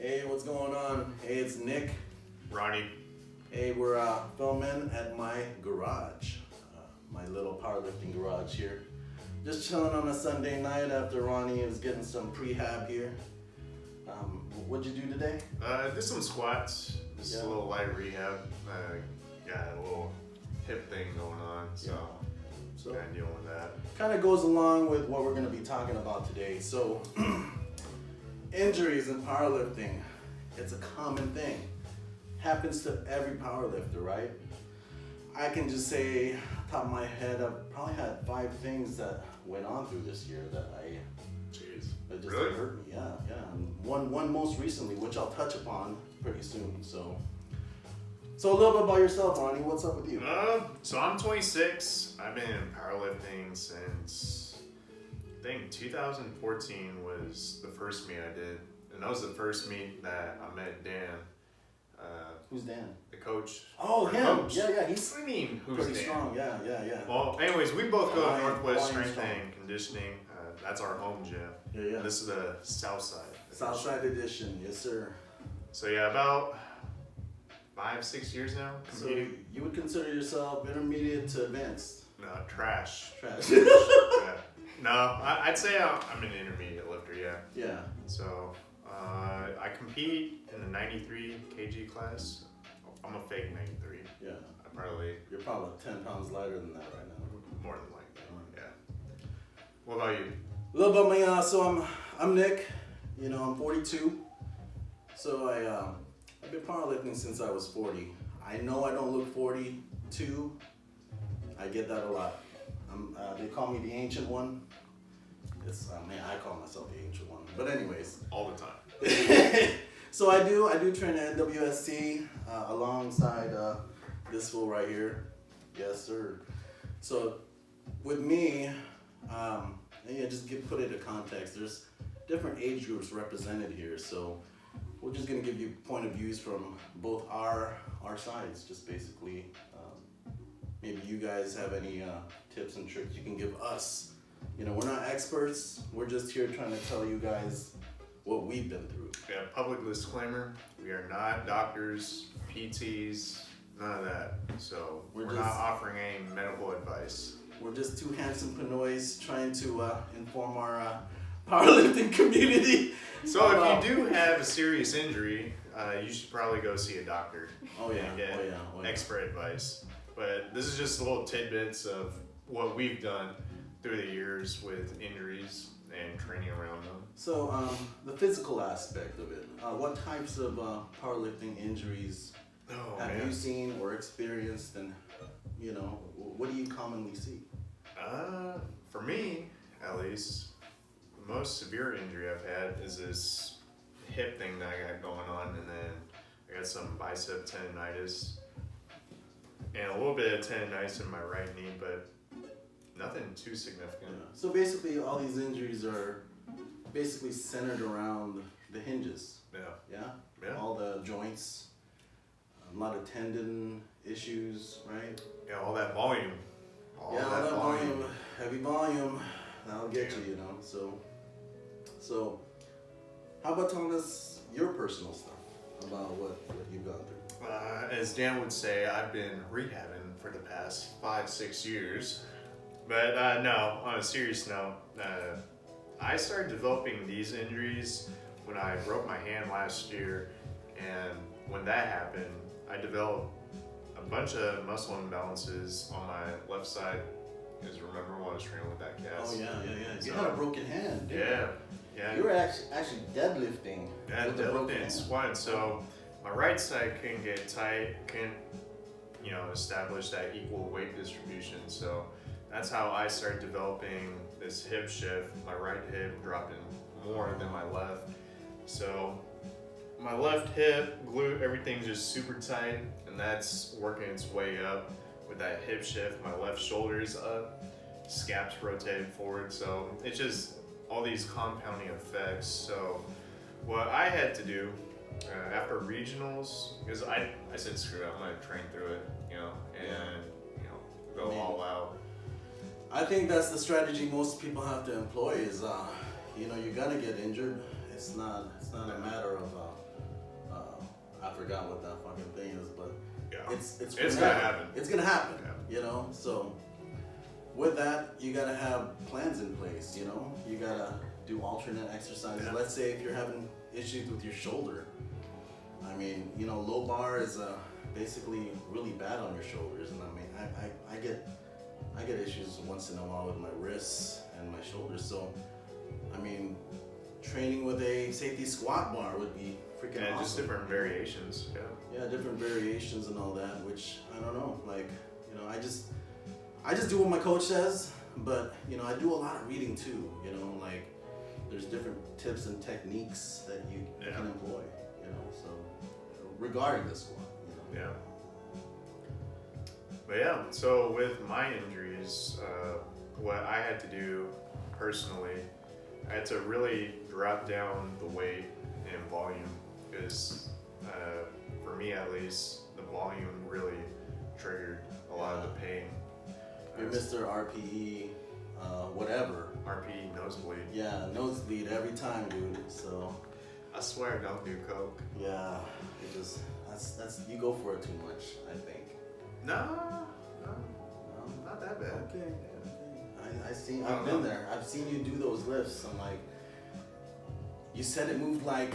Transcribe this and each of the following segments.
Hey, what's going on? Hey, it's Nick. Ronnie. Hey, we're filming at my garage, my little powerlifting garage here. Just chilling on a Sunday night after Ronnie is getting some prehab here. What'd you do today? Did some squats, just a little light rehab. Got a little hip thing going on, so kind of dealing with that. Kind of goes along with what we're going to be talking about today. So, injuries in powerlifting, it's a common thing. Happens to every powerlifter, right? I can just say, top of my head, I've probably had 5 things that went on through this year that just really? hurt me. Yeah. And one most recently, which I'll touch upon pretty soon. So a little bit about yourself, Ronnie. What's up with you? So I'm 26. I've been in powerlifting since I think 2014 was the first meet I did, and that was the first meet that I met Dan. Who's Dan? The coach. Oh, him. Coach. Yeah. He's Who's pretty Dan? strong. Yeah. Well, anyways, we both go to Lion Northwest Strength strong. and Conditioning. That's our home gym. Yeah. And this is the South Side. Southside edition, yes sir. So yeah, about 5-6 years now competing. So you would consider yourself intermediate to advanced? No, trash. Yeah. No, I'd say I'm an intermediate lifter, yeah. Yeah. So I compete in the 93 kg class. I'm a fake 93. Yeah. You're probably 10 pounds lighter than that right now. more than like that, yeah. What about you? A little about me, so I'm Nick, I'm 42. So I've been powerlifting since I was 40. I know I don't look 42. I get that a lot. They call me the Ancient One. I call myself the Ancient One. But anyways. All the time. So I do train at NWSC alongside this fool right here. Yes, sir. So with me, put it into context. There's different age groups represented here. So we're just gonna give you point of views from both our sides, just basically. Maybe you guys have any tips and tricks you can give us. We're not experts. We're just here trying to tell you guys what we've been through. Yeah, public disclaimer, we are not doctors, PTs, none of that. So we're not offering any medical advice. We're just 2 handsome Pinoys trying to inform our powerlifting community. So if you do have a serious injury, you should probably go see a doctor and get expert advice. But this is just little tidbits of what we've done through the years with injuries and training around them. So the physical aspect of it, what types of powerlifting injuries have you seen or experienced, and what do you commonly see? For me, at least, the most severe injury I've had is this hip thing that I got going on, and then I got some bicep tendonitis and a little bit of tendonitis in my right knee, but nothing too significant. Yeah. So basically, all these injuries are basically centered around the hinges. Yeah. All the joints, a lot of tendon issues, right? Yeah, all that volume. All that volume, heavy volume, that'll get you, So, how about telling us your personal stuff about what you've gone through? As Dan would say, I've been rehabbing for the past 5-6 years. But no, on a serious note, I started developing these injuries when I broke my hand last year. And when that happened, I developed a bunch of muscle imbalances on my left side. You guys remember when I was training with that cast? Oh, yeah. You had a broken hand, didn't you? Yeah. You were actually deadlifting. Yeah, deadlifting and squatting. So my right side couldn't get tight, couldn't, establish that equal weight distribution. So that's how I started developing this hip shift. My right hip dropping more than my left. So my left hip, glute, everything's just super tight, and that's working its way up with that hip shift. My left shoulder's up, scaps rotated forward. So it's just all these compounding effects. So what I had to do after regionals, because I said screw it, I'm gonna train through it, and go all out. I think that's the strategy most people have to employ is, you're gonna get injured. It's not a matter of I forgot what that fucking thing is, but it's gonna happen. It's gonna happen. Yeah. You know, so with that, you gotta have plans in place. You know, you gotta do alternate exercises. Yeah. Let's say if you're having issues with your shoulder. I mean, you know, low bar is basically really bad on your shoulders, and I mean, I get issues once in a while with my wrists and my shoulders. So, I mean, training with a safety squat bar would be freaking awesome. Just different variations. Yeah, different variations and all that. Which I don't know. Like, you know, I just do what my coach says, but you know, I do a lot of reading too. You know, like there's different tips and techniques that you can employ. You know, so regarding the squat. You know. Yeah. But yeah, so with my injuries, what I had to do personally, I had to really drop down the weight and volume because for me at least, the volume really triggered a lot of the pain. You're Mr. RPE, whatever. RPE nosebleed. Yeah, nosebleed every time, dude. So. I swear, don't do coke. Yeah, it just that's you go for it too much, I think. No, not that bad. Okay. I've been there. I've seen you do those lifts. I'm like, you said it moved like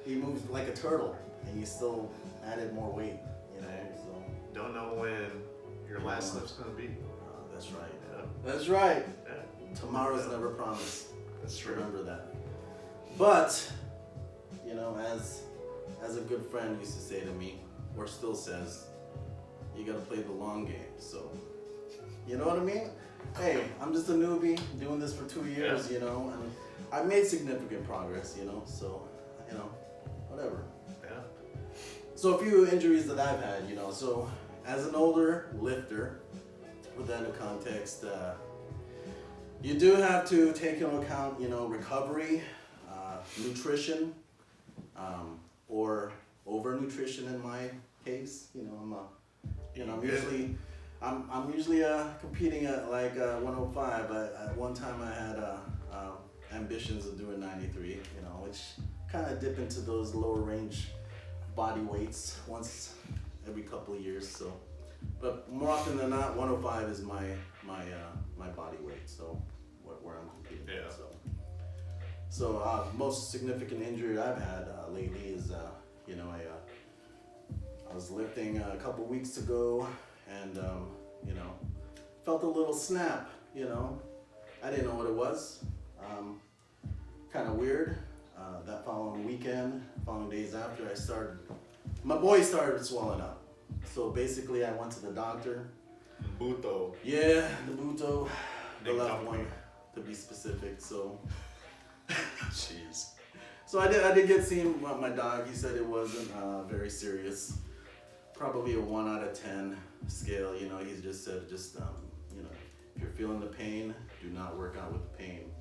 a turtle, and you still added more weight. You know, so. Don't know when your last lift's gonna be. That's right. Yeah. That's right. Yeah. Tomorrow's never promised. That's true. Remember that. But, you know, as a good friend used to say to me, or still says, you gotta play the long game. So, you know what I mean? Hey, I'm just a newbie doing this for 2 years, you know, and I've made significant progress, you know, so, you know, whatever. Yeah. So a few injuries that I've had, you know, so as an older lifter, to put that into context, you do have to take into account, you know, recovery, nutrition, or over-nutrition in my case. You know, I'm usually competing at like 105, but at one time I had ambitions of doing 93, you know, which kind of dip into those lower range body weights once every couple of years. So, but more often than not, 105 is my body weight. So where I'm competing. Yeah. So most significant injury I've had lately is you know, I was lifting a couple weeks ago, and you know, felt a little snap. You know, I didn't know what it was. Kind of weird. That following days after, my boy started swelling up. So basically, I went to the doctor. Buto. Yeah, the Buto, the left one, to be specific. So. Jeez. So I did get seen by my dog. He said it wasn't very serious. Probably a 1 out of 10 scale. You know, he just said, you know, if you're feeling the pain, do not work out with the pain.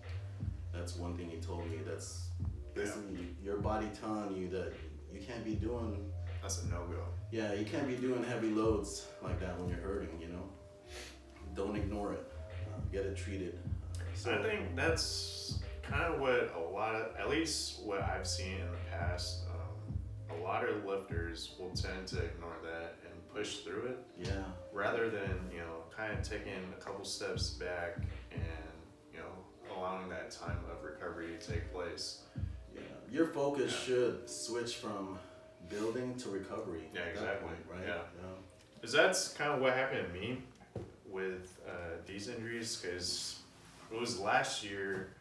That's one thing he told me. That's basically your body telling you that you can't be doing. That's a no-go. Yeah, you can't be doing heavy loads like that when you're hurting. You know, don't ignore it. Get it treated. So I think that's kind of what at least what I've seen in the past, a lot of lifters will tend to ignore that and push through it. Yeah. Rather than, you know, kind of taking a couple steps back and, you know, allowing that time of recovery to take place. Yeah. Your focus should switch from building to recovery. Yeah, exactly. Point, right? Yeah. Because that's kind of what happened to me with these injuries, because it was last year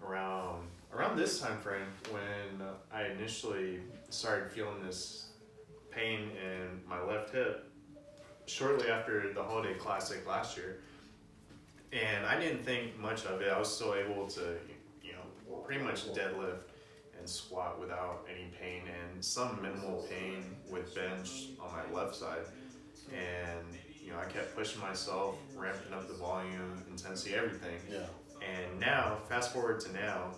around this time frame when I initially started feeling this pain in my left hip shortly after the Holiday Classic last year. And I didn't think much of it. I was still able to, you know, pretty much deadlift and squat without any pain, and some minimal pain with bench on my left side. And, you know, I kept pushing myself, ramping up the volume, intensity, everything. Yeah. And now, fast forward to now,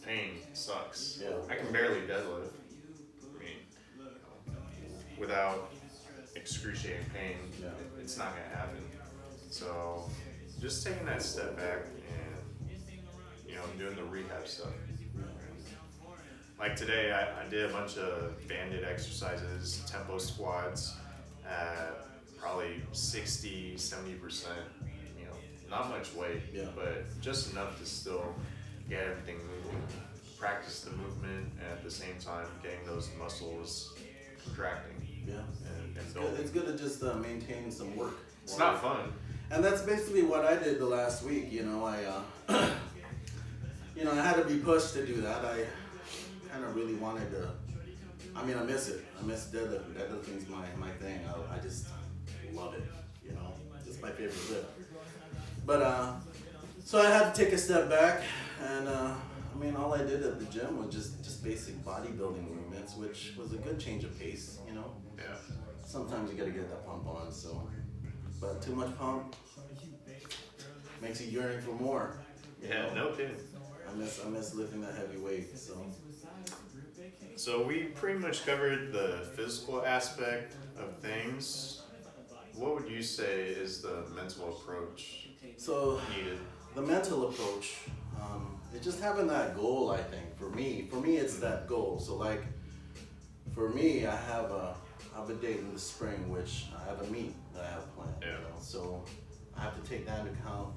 pain sucks. Yeah. I can barely deadlift. I mean, you know, without excruciating pain, it's not gonna happen. So, just taking that step back and, you doing the rehab stuff. Like today, I did a bunch of banded exercises, tempo squats at probably 60, 70%. Not much weight, but just enough to still get everything moving. Practice the movement and at the same time getting those muscles contracting. Yeah. And it's good to just maintain some work. It's not fun. And that's basically what I did the last week. I had to be pushed to do that. I kind of really wanted to. I miss it. I miss deadlifting. Deadlifting's my thing. I just love it. It's my favorite lift. But so I had to take a step back, and all I did at the gym was just basic bodybuilding movements, which was a good change of pace. Yeah. Sometimes you gotta get that pump on. But too much pump makes you yearning for more. Yeah, no kidding. I miss lifting that heavy weight. So we pretty much covered the physical aspect of things. What would you say is the mental approach needed? The mental approach, it's just having that goal. I think for me, it's that goal. So like, for me, I have a date in the spring, which I have a meet that I have planned. Yeah. So I have to take that into account,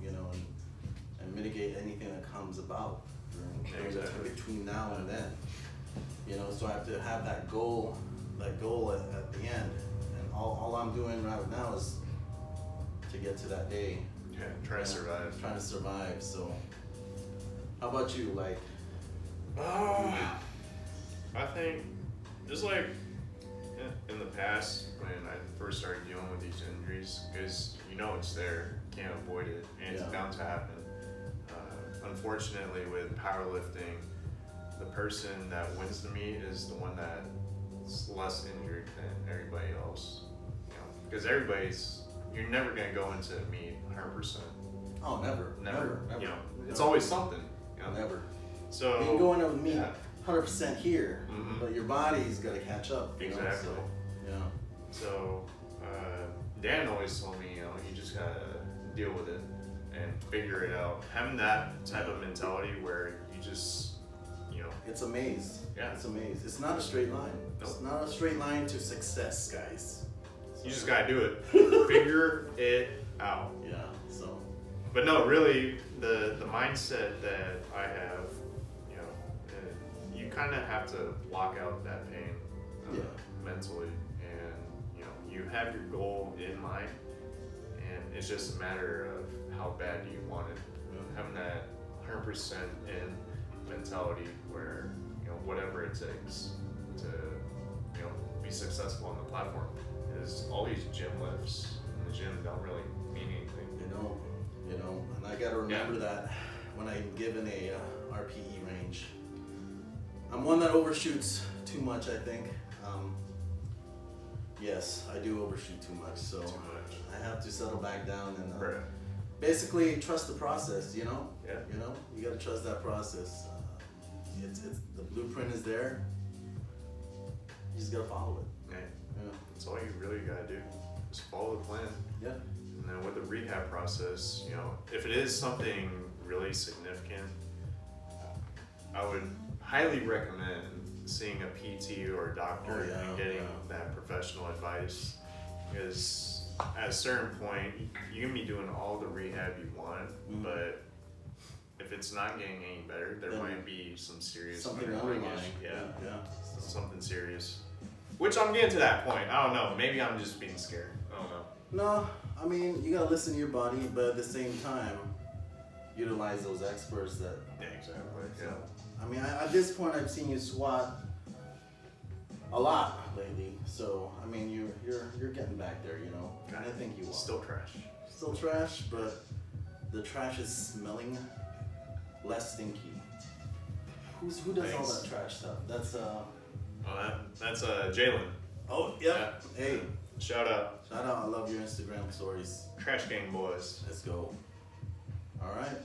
and mitigate anything that comes about during the time between now and then. So I have to have that goal at the end, and all I'm doing right now is to get to that day. Yeah, trying to survive. So, how about you? Like, I think just like in the past when I first started dealing with these injuries, because it's there, can't avoid it, and it's bound to happen. Unfortunately, with powerlifting, the person that wins the meet is the one that's less injured than everybody else. Because you're never gonna go into a meet 100%. Oh, never. It's always something. Never. So you can go into a meet 100% here, but your body's got to catch up. Exactly. So Dan always told me, you just gotta deal with it and figure it out. Having that type of mentality where you just, it's a maze. Yeah. It's a maze. It's not a straight line. Nope. It's not a straight line to success, guys. You just gotta do it. Figure it out. Yeah. So. But no, really, the mindset that I have, you kind of have to block out that pain mentally, and you have your goal in mind, and it's just a matter of how bad do you want it. Having that 100% in mentality where whatever it takes to be successful on the platform, is all these gym lifts in the gym don't really mean anything. And I gotta remember that when I'm given a RPE range. I'm one that overshoots too much, I think. Yes, I do overshoot too much, so I have to settle back down and basically trust the process. You gotta trust that process. It's the blueprint is there. You just gotta follow it. Yeah. That's all you really gotta do. Just follow the plan. Yeah. And then with the rehab process, if it is something really significant, I would highly recommend seeing a PT or a doctor and getting that professional advice, because at a certain point you can be doing all the rehab you want, but if it's not getting any better, there might be some serious underlying issue. Something serious. Which I'm getting to that point. I don't know. Maybe I'm just being scared. I don't know. No, you gotta listen to your body, but at the same time, utilize those experts that. Yeah, exactly. At this point, I've seen you squat a lot lately, so you're getting back there, and I think you are. Still trash. Still trash, but the trash is smelling less stinky. Who does all that trash stuff? That's that's Jalen. Oh yeah. Hey. Shout out. I love your Instagram stories. Trash Gang Boys. Let's go. All right.